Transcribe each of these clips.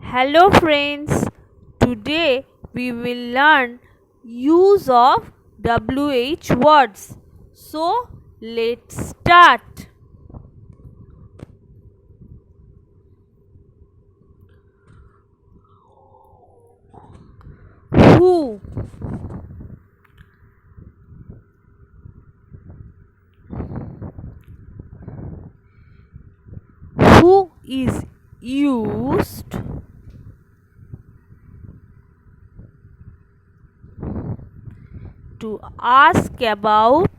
Hello friends, today we will learn use of WH words. So let's start. Who, who is used to ask about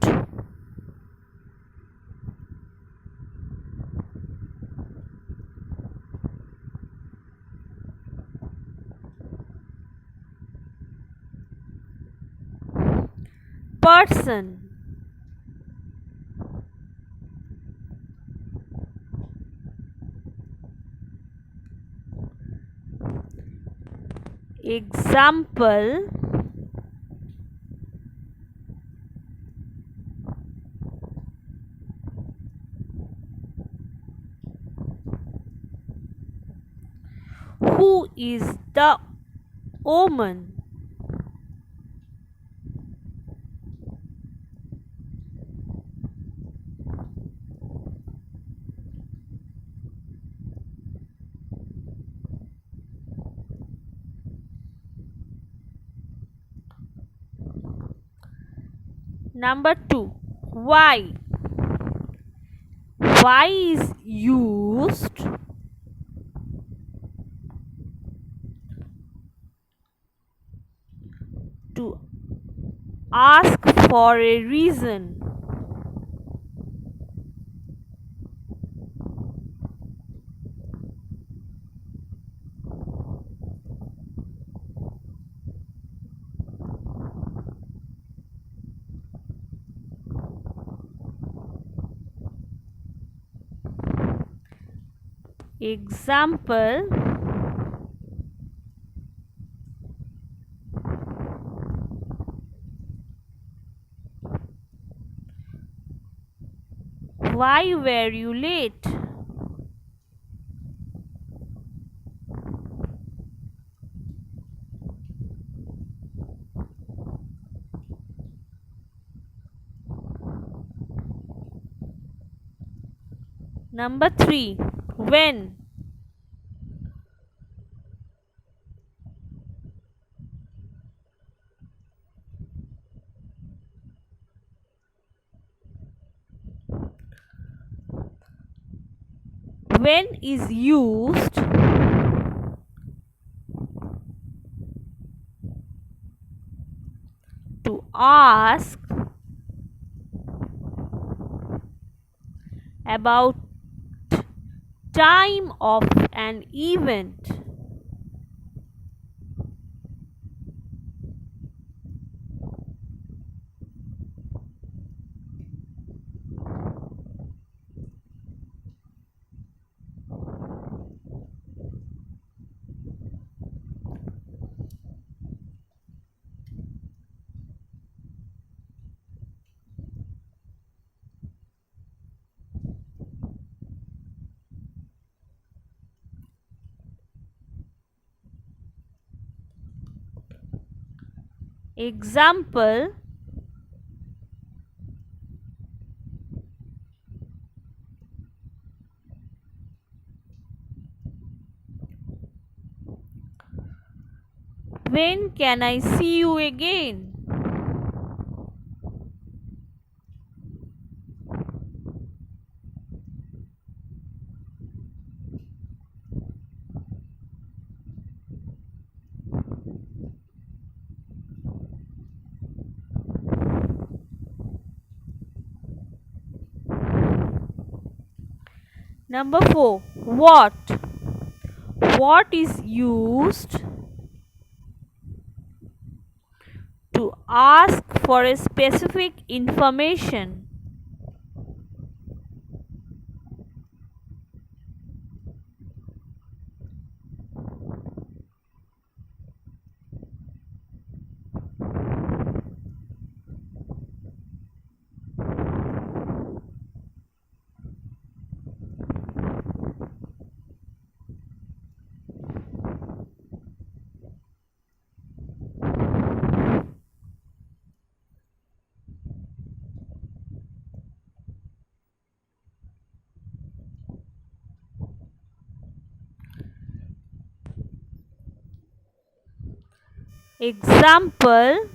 person. Example, who is the woman? Number 2. Why? Why is used to ask for a reason. Example, why were you late? Number 3. When? When is used to ask about time of an event. Example, when can I see you again? Number 4. What? What is used to ask for a specific information? Example: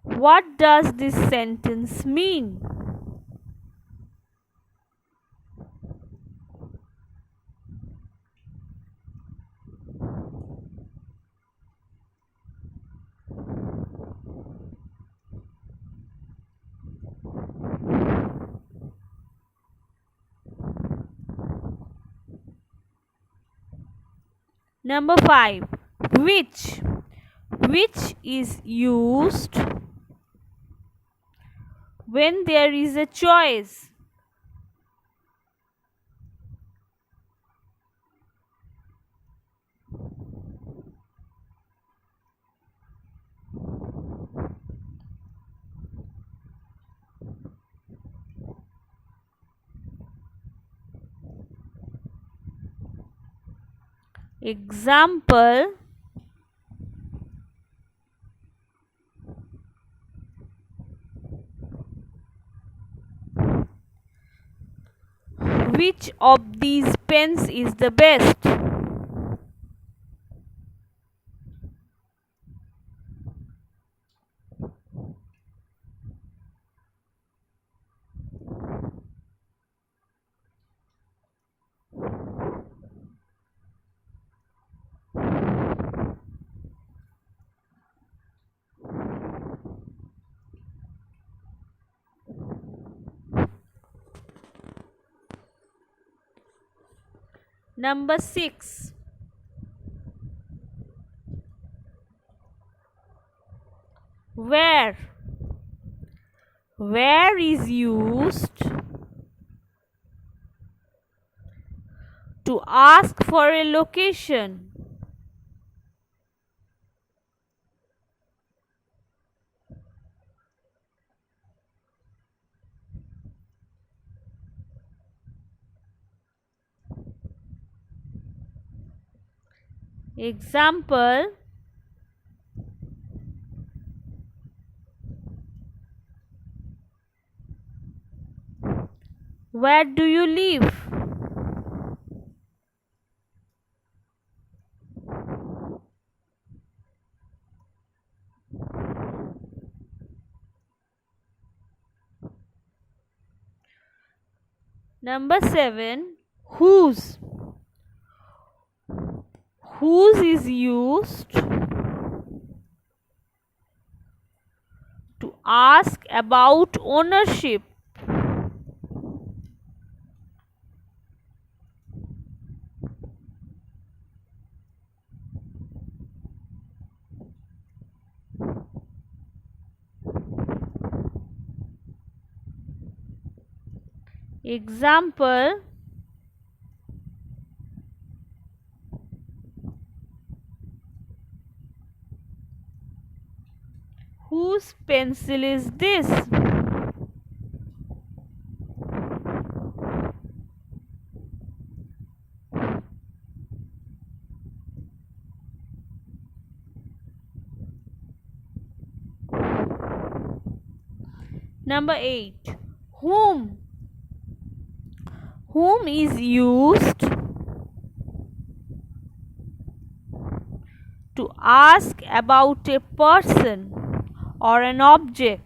what does this sentence mean? Number 5. Which. Which is used when there is a choice. Example: which of these pens is the best? Number 6. Where. Where is used to ask for a location. Example: where do you live? Number 7. Whose. Whose is used to ask about ownership. Example: whose pencil is this? Number 8. Whom. Whom is used to ask about a person or an object.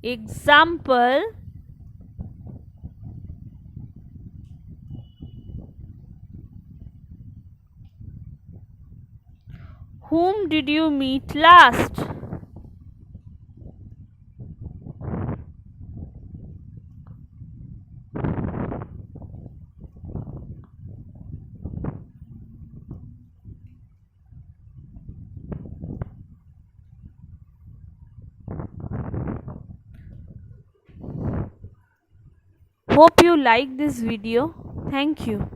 Example: whom did you meet last? Hope you like this video. Thank you.